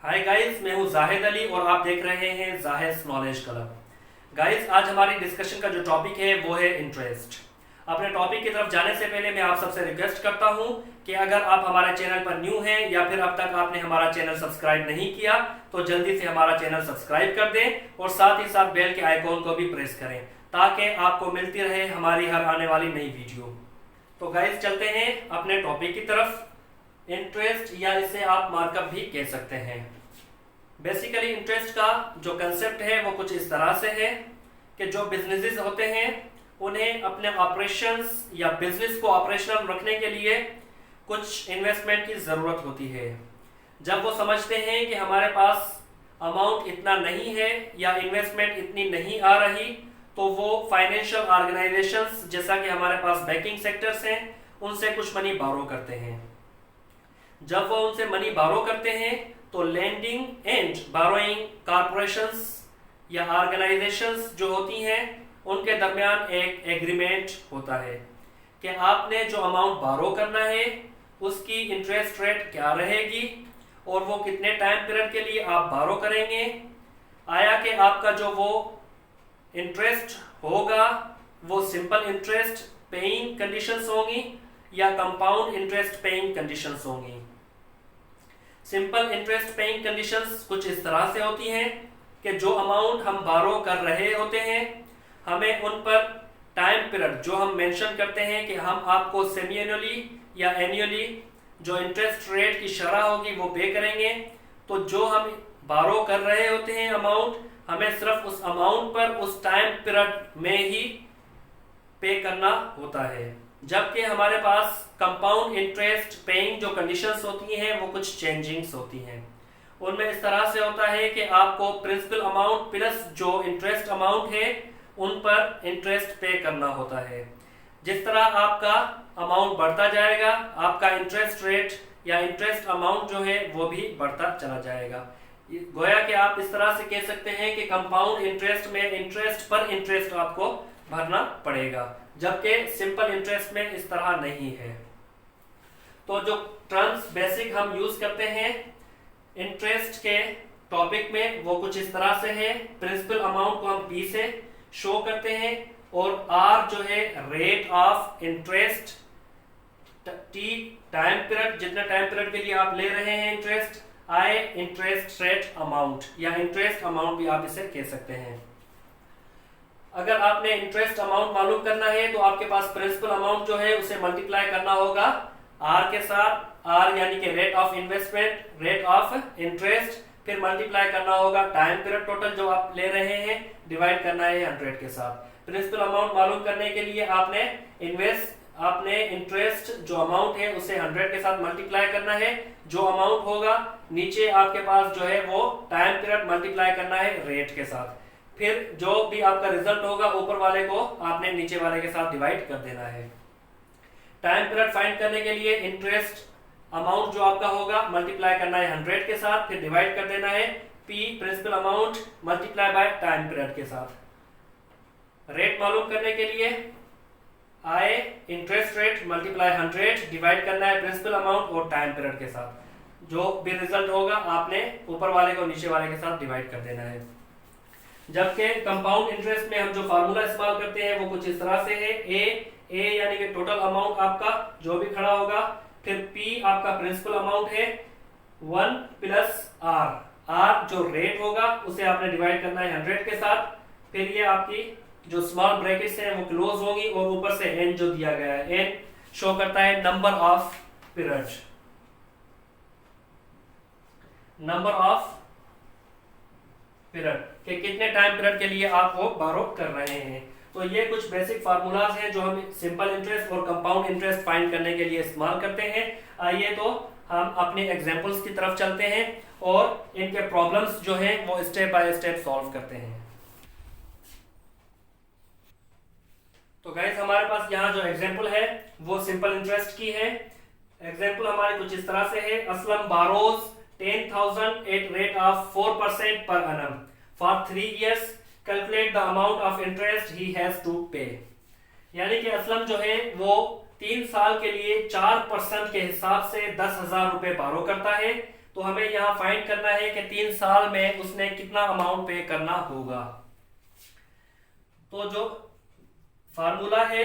Hi guys, मैं हूं जाहिद अली और आप देख रहे हैं जाहिद नॉलेज क्लब। गाइस, आज हमारी डिस्कशन का जो टॉपिक है वो है इंटरेस्ट। अपने टॉपिक की तरफ जाने से पहले मैं आप सबसे रिक्वेस्ट करता हूं कि अगर आप हमारे चैनल पर न्यू हैं या फिर अब तक आपने हमारा चैनल सब्सक्राइब नहीं किया तो जल्दी से हमारा चैनल सब्सक्राइब कर दें और साथ ही साथ बेल के आइकॉन को भी प्रेस करें ताकि आपको मिलती रहे हमारी हर आने वाली नई वीडियो। तो गाइस, चलते हैं अपने टॉपिक की तरफ। इंटरेस्ट या इसे आप मार्कअप भी कह सकते हैं। बेसिकली इंटरेस्ट का जो कंसेप्ट है वो कुछ इस तरह से है कि जो बिजनेसेस होते हैं उन्हें अपने ऑपरेशंस या बिजनेस को ऑपरेशनल रखने के लिए कुछ इन्वेस्टमेंट की ज़रूरत होती है। जब वो समझते हैं कि हमारे पास अमाउंट इतना नहीं है या इन्वेस्टमेंट इतनी नहीं आ रही, तो वो फाइनेंशियल ऑर्गेनाइजेशंस जैसा कि हमारे पास बैंकिंग सेक्टर्स हैं उनसे कुछ मनी बारो करते हैं। जब वो उनसे मनी बारो करते हैं तो लेंडिंग एंड बारोइंग कॉर्पोरेशंस या ऑर्गेनाइजेशंस जो होती हैं उनके दरमियान एक एग्रीमेंट होता है कि आपने जो अमाउंट बारो करना है उसकी इंटरेस्ट रेट क्या रहेगी और वो कितने टाइम पीरियड के लिए आप बारो करेंगे। आया कि आपका जो वो इंटरेस्ट होगा वो सिंपल इंटरेस्ट पेइंग कंडीशंस होंगी या कंपाउंड इंटरेस्ट पेइंग कंडीशंस होंगी। सिंपल इंटरेस्ट पेइंग कंडीशंस कुछ इस तरह से होती हैं कि जो अमाउंट हम बारो कर रहे होते हैं हमें उन पर टाइम पीरियड जो हम मेंशन करते हैं कि हम आपको सेमी एनुअली या एनुअली जो इंटरेस्ट रेट की शरह होगी वो पे करेंगे। तो जो हम बारो कर रहे होते हैं अमाउंट हमें सिर्फ उस अमाउंट पर उस टाइम पीरियड में ही पे करना होता है। जबकि हमारे पास कंपाउंड इंटरेस्ट पेइंग जो कंडीशंस होती हैं वो कुछ चेंजिंग्स होती हैं। उनमें इस तरह से होता है कि आपको प्रिंसिपल अमाउंट प्लस जो इंटरेस्ट अमाउंट है उन पर इंटरेस्ट पे करना होता है। जिस तरह आपका अमाउंट बढ़ता जाएगा आपका इंटरेस्ट रेट या इंटरेस्ट अमाउंट जो है वो भी बढ़ता चला जाएगा। गोया कि आप इस तरह से कह सकते हैं कि कंपाउंड इंटरेस्ट में इंटरेस्ट पर इंटरेस्ट आपको भरना पड़ेगा, जबकि सिंपल इंटरेस्ट में इस तरह नहीं है। तो जो टर्म्स बेसिक हम यूज करते हैं इंटरेस्ट के टॉपिक में वो कुछ इस तरह से है। प्रिंसिपल अमाउंट को हम P से शो करते हैं और R जो है rate of interest, T time period जितने टाइम पीरियड के लिए आप ले रहे हैं interest, I interest rate amount या इंटरेस्ट अमाउंट भी आप इसे कह सकते हैं। अगर आपने इंटरेस्ट अमाउंट मालूम करना है तो आपके पास प्रिंसिपल अमाउंट जो है उसे मल्टीप्लाई करना होगा R के साथ, R यानी कि rate of investment, rate of interest, फिर मल्टीप्लाई करना होगा टाइम पीरियड टोटल जो आप ले रहे हैं, डिवाइड करना है 100 के साथ। प्रिंसिपल अमाउंट मालूम करने के लिए आपने इंटरेस्ट जो अमाउंट है उसे 100 के साथ मल्टीप्लाई करना है। जो अमाउंट होगा नीचे आपके पास जो है वो टाइम पीरियड मल्टीप्लाई करना है रेट के साथ। फिर जो भी आपका रिजल्ट होगा ऊपर वाले को आपने नीचे वाले के साथ डिवाइड कर देना है। टाइम पीरियड फाइंड करने के लिए इंटरेस्ट अमाउंट जो आपका होगा मल्टीप्लाई करना है 100 के साथ, फिर डिवाइड कर देना है P principal amount multiply by time period के साथ। रेट मालूम करने के लिए I interest rate multiply 100 divide करना है प्रिंसिपल अमाउंट और टाइम पीरियड के साथ। जो भी रिजल्ट होगा आपने ऊपर वाले को नीचे वाले के साथ डिवाइड कर देना है। जबकि कंपाउंड इंटरेस्ट में हम जो फार्मूला इस्तेमाल करते हैं वो कुछ इस तरह से है। ए यानी कि टोटल अमाउंट आपका जो भी खड़ा होगा, फिर P आपका प्रिंसिपल अमाउंट है 1 प्लस R जो रेट होगा उसे आपने डिवाइड करना है 100 के साथ। फिर ये आपकी जो स्मॉल ब्रैकेट्स हैं वो क्लोज होंगी और ऊपर से n जो दिया गया है, n शो करता है number of period, number of period कि कितने टाइम पीरियड के लिए आप वो बारो कर रहे हैं। तो ये कुछ बेसिक फार्मूलाज हैं जो हम सिंपल इंटरेस्ट और कंपाउंड इंटरेस्ट फाइंड करने के लिए इस्तेमाल करते हैं। आइए तो हम अपने एग्जांपल्स की तरफ चलते हैं और इनके प्रॉब्लम्स जो हैं वो स्टेप बाय स्टेप सॉल्व करते हैं। तो गाइस, हमारे पास यहाँ जो एग्जांपल है वो सिंपल इंटरेस्ट की है। एग्जांपल हमारे कुछ इस तरह से है। Aslam borrows 10,000 at rate of 4% per annum for 3 years. Calculate the amount of interest he has to pay. यानी कि असलम जो है वो 3 साल के लिए 4% के हिसाब से 10,000 रुपए बारो करता है। तो हमें यहाँ फाइंड करना है कि 3 साल में उसने कितना अमाउंट पे करना होगा। तो जो फार्मूला है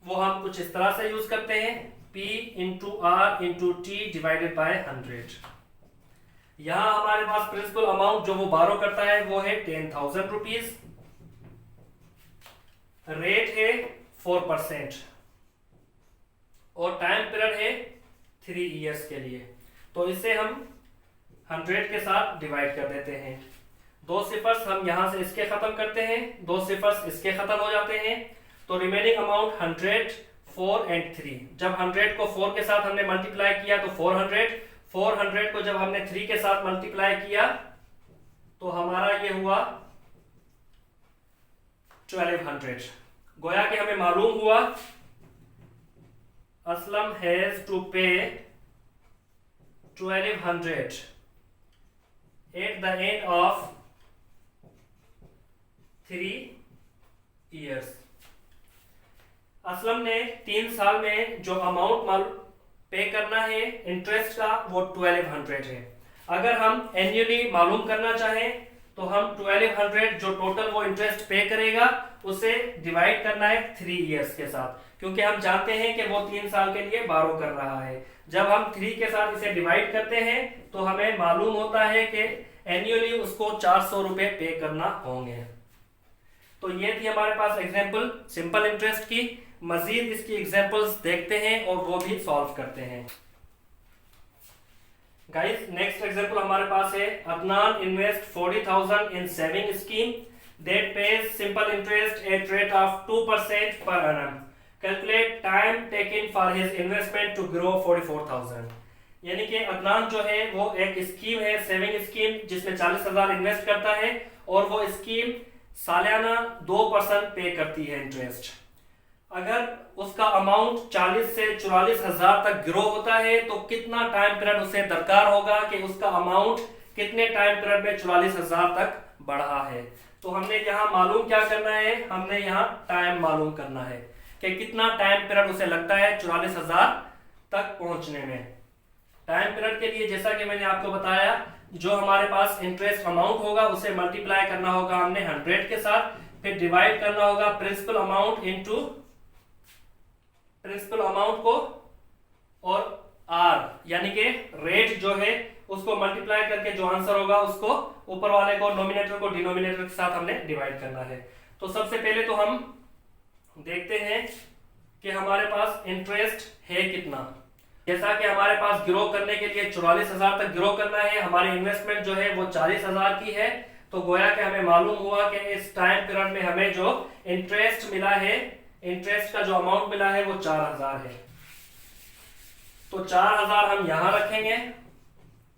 वो हम कुछ इस तरह से यूज करते हैं, P into R into T divided by 100। यहाँ हमारे पास प्रिंसिपल अमाउंट जो वो बारो करता है वो है 10,000 रुपीज, रेट है 4% और टाइम पीरियड है 3 इयर्स के लिए। तो इसे हम 100 के साथ डिवाइड कर देते हैं। 2 सिफर्स हम यहां से इसके खत्म करते हैं, 2 सिफर्स इसके खत्म हो जाते हैं, तो रिमेनिंग अमाउंट 100, 4 एंड 3। जब 100 को 4 के साथ हमने मल्टीप्लाई किया तो 400 को जब हमने 3 के साथ मल्टीप्लाई किया तो हमारा ये हुआ 1200। गोया कि हमें मालूम हुआ असलम हैज टू पे 1200 at the end of 3 years. Aslam ने 3 साल में जो अमाउंट पे करना है इंटरेस्ट का वो 1200 है। अगर हम एनुअली मालूम करना चाहें तो हम 1200 जो टोटल वो इंटरेस्ट पे करेगा उसे डिवाइड करना है 3 इयर्स के साथ, क्योंकि हम जानते हैं कि वो 3 साल के लिए बारो कर रहा है। जब हम 3 के साथ इसे डिवाइड करते हैं तो हमें मालूम होता है कि एनुअली उसको 400 रुपए पे करना होंगे। तो ये थी हमारे पास एग्जांपल सिंपल इंटरेस्ट की। मजीद इसकी एग्जांपल्स देखते हैं और वो भी सॉल्व करते हैं। गाइस नेक्स्ट एग्जांपल हमारे पास है Adnan invest 40,000 in saving scheme that pays simple interest at rate of 2% per annum. Calculate time taken for his investment to grow 44,000। यानी कि अदनान जो है वो एक स्कीम है, सेविंग स्कीम, जिसमें 40,000 इन्वेस्ट करता है और वो स्कीम सालाना 2% पे करती है इंटरेस्ट। अगर उसका अमाउंट 40 से 44,000 तक ग्रो होता है तो कितना टाइम पीरियड उसे दरकार होगा कि उसका अमाउंट कितने टाइम पीरियड में 44,000 तक बढ़ा है। तो हमने यहाँ मालूम क्या करना है, हमने यहाँ टाइम मालूम करना है कि कितना टाइम पीरियड उसे लगता है 44,000 तक पहुंचने में। टाइम पीरियड के लिए जैसा कि मैंने आपको बताया, जो हमारे पास इंटरेस्ट अमाउंट होगा उसे मल्टीप्लाई करना होगा हमने 100 के साथ, फिर डिवाइड करना होगा principal amount into principal amount को और आर यानी कि रेट जो है उसको मल्टीप्लाई करके जो आंसर होगा उसको ऊपर वाले को नोमिनेटर को डिनोमिनेटर के साथ हमने डिवाइड करना है। तो सबसे पहले तो हम देखते हैं कि हमारे पास इंटरेस्ट है कितना। जैसा कि हमारे पास ग्रो करने के लिए 44,000 तक ग्रो करना है, हमारी इन्वेस्टमेंट जो है वो 40,000 की है, तो गोया कि हमें मालूम हुआ कि इस टाइम पीरियड में हमें जो इंटरेस्ट मिला है, इंटरेस्ट का जो अमाउंट मिला है वो 4,000 है। तो 4,000 हम यहां रखेंगे,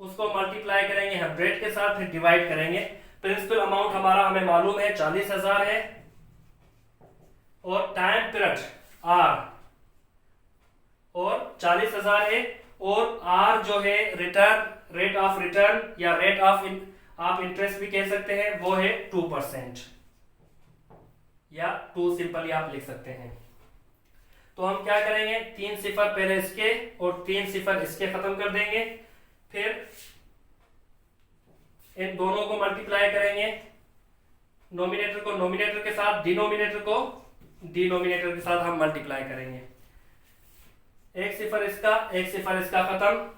उसको मल्टीप्लाई करेंगे 100 के साथ, फिर डिवाइड करेंगे। प्रिंसिपल अमाउंट हमारा हमें मालूम है 40,000 है और टाइम पीरियड आर और 40,000 है और आर जो है रिटर्न, रेट ऑफ रिटर्न या रेट ऑफ आप इंटरेस्ट भी कह सकते हैं, वो है 2% या 2 सिंपली आप लिख सकते हैं। तो हम क्या करेंगे, 3 सिफर पहले इसके और 3 सिफर इसके खत्म कर देंगे, फिर इन दोनों को मल्टीप्लाई करेंगे, नोमिनेटर को नोमिनेटर के साथ, डिनोमिनेटर को डिनोमिनेटर के साथ हम मल्टीप्लाई करेंगे। 1 सिफर इसका, 1 सिफर इसका खत्म।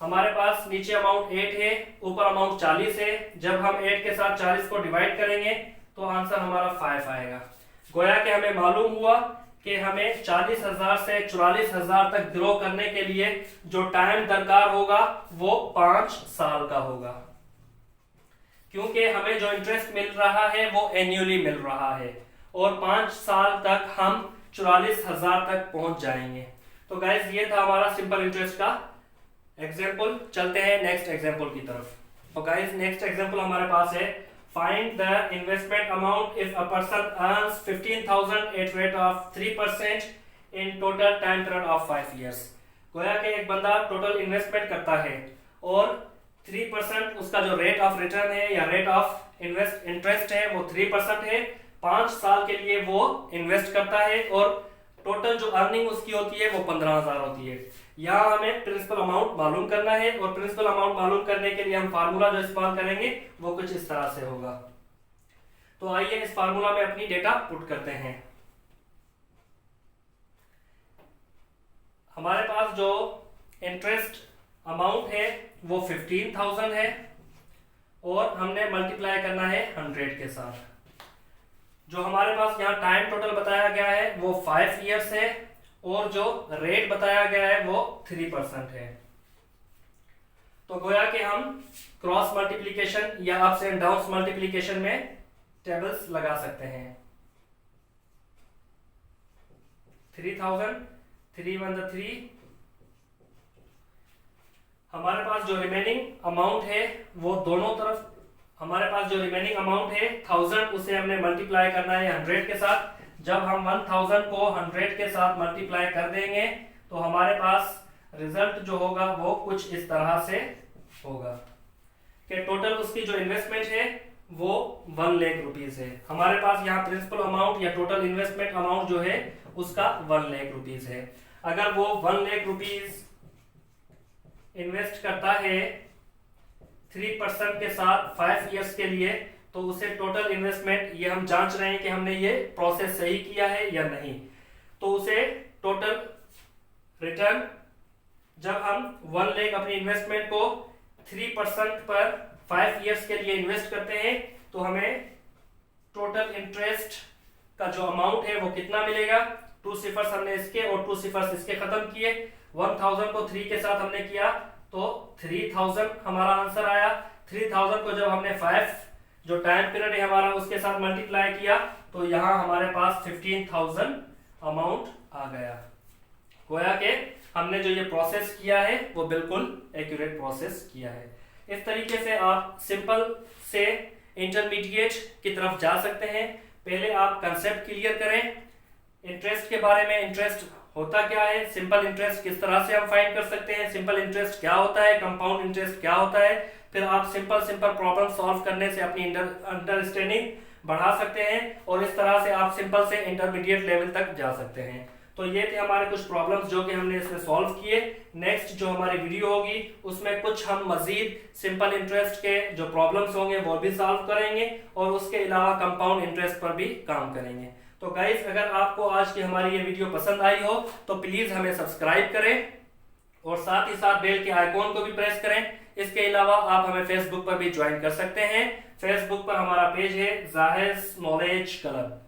हमारे पास नीचे अमाउंट 8 है, ऊपर अमाउंट 40 है। जब हम 8 के साथ 40 को डिवाइड करेंगे तो आंसर हमारा 5 आएगा। गोया कि हमें मालूम हुआ कि हमें 40,000 से 44,000 तक ग्रो करने के लिए जो टाइम दरकार होगा वो 5 साल का होगा, क्योंकि हमें जो इंटरेस्ट मिल रहा है वो एन्युअली मिल रहा है और 5 साल तक हम 44,000 तक पहुंच जाएंगे। तो गाइस ये था हमारा सिंपल इंटरेस्ट का एग्जाम्पल। चलते हैं नेक्स्ट एग्जाम्पल की तरफ। तो गाइस नेक्स्ट एग्जाम्पल हमारे पास है Find the investment amount if a person earns 15,000 at rate of 3% in total time period of 5 years। गोया कि एक बंदा टोटल इन्वेस्टमेंट करता है और 3% उसका जो रेट ऑफ रिटर्न है या रेट ऑफ इंटरेस्ट है वो 3% है। 5 साल के लिए वो इन्वेस्ट करता है और टोटल जो अर्निंग उसकी होती है वो 15,000 होती है। यहाँ हमें प्रिंसिपल अमाउंट मालूम करना है और प्रिंसिपल अमाउंट मालूम करने के लिए हम फार्मूला जो इस्तेमाल करेंगे वो कुछ इस तरह से होगा। तो आइए इस फार्मूला में अपनी डेटा पुट करते हैं। हमारे पास जो इंटरेस्ट अमाउंट है वो 15,000 है और हमने मल्टीप्लाई करना है 100 के साथ। जो हमारे पास यहाँ टाइम टोटल बताया गया है वो 5 इयर्स है और जो रेट बताया गया है वो 3% है। तो गोया कि हम क्रॉस मल्टीप्लिकेशन या अप्स एंड डाउन्स मल्टीप्लिकेशन में टेबल्स लगा सकते हैं। 3,000 3 1 3। हमारे पास जो रिमेनिंग अमाउंट है वो दोनों तरफ, हमारे पास जो रिमेनिंग अमाउंट है 1000 उसे हमने मल्टीप्लाई करना है 100 के साथ। जब हम 1000 को 100 के साथ मल्टीप्लाई कर देंगे तो हमारे पास रिजल्ट जो होगा वो कुछ इस तरह से होगा कि टोटल उसकी जो इन्वेस्टमेंट है वो 1 लाख रुपीस है। हमारे पास यहाँ प्रिंसिपल अमाउंट या टोटल इन्वेस्टमेंट अमाउंट जो है उसका 1 लाख रुपीस है। अगर वो 1 लाख रुपीस इन्वेस्ट करता है 3% के साथ 5 इयर्स के लिए, तो उसे टोटल इन्वेस्टमेंट, ये हम जांच रहे हैं कि हमने ये प्रोसेस सही किया है या नहीं, तो उसे टोटल रिटर्न, जब हम 1 लाख अपनी इन्वेस्टमेंट को 3% पर 5 इयर्स के लिए इन्वेस्ट करते हैं तो हमें टोटल इंटरेस्ट का जो अमाउंट है वो कितना मिलेगा। 2 सिफर्स हमने इसके और 2 सिफर्स इसके खत्म किए। 1000 को 3 के साथ हमने किया तो 3000 हमारा आंसर आया। 3000 को जब हमने 5 जो टाइम पीरियड है हमारा उसके साथ मल्टीप्लाई किया तो यहाँ हमारे पास 15,000 अमाउंट आ गया। गोया के हमने जो ये प्रोसेस किया है वो बिल्कुल एक्यूरेट प्रोसेस किया है। इस तरीके से आप सिंपल से इंटरमीडिएट की तरफ जा सकते हैं। पहले आप कंसेप्ट क्लियर करें इंटरेस्ट के बारे में। इंटरेस्ट होता क्या है, सिंपल इंटरेस्ट किस तरह से हम फाइंड कर सकते हैं, सिंपल इंटरेस्ट क्या होता है, कंपाउंड इंटरेस्ट क्या होता है। फिर आप सिंपल प्रॉब्लम सॉल्व करने से अपनी अंडरस्टैंडिंग बढ़ा सकते हैं और इस तरह से आप सिंपल से इंटरमीडिएट लेवल तक जा सकते हैं। तो ये थे हमारे कुछ प्रॉब्लम्स जो कि हमने इसमें सॉल्व किए। नेक्स्ट जो हमारी वीडियो होगी उसमें कुछ हम मजीद सिंपल इंटरेस्ट के जो प्रॉब्लम्स होंगे वो भी सॉल्व करेंगे और उसके अलावा कंपाउंड इंटरेस्ट पर भी काम करेंगे। तो गाइस, अगर आपको आज की हमारी ये वीडियो पसंद आई हो तो प्लीज हमें सब्सक्राइब करें और साथ ही साथ बेल के आइकॉन को भी प्रेस करें। इसके अलावा आप हमें फेसबुक पर भी ज्वाइन कर सकते हैं। फेसबुक पर हमारा पेज है जाहिद नॉलेज क्लब।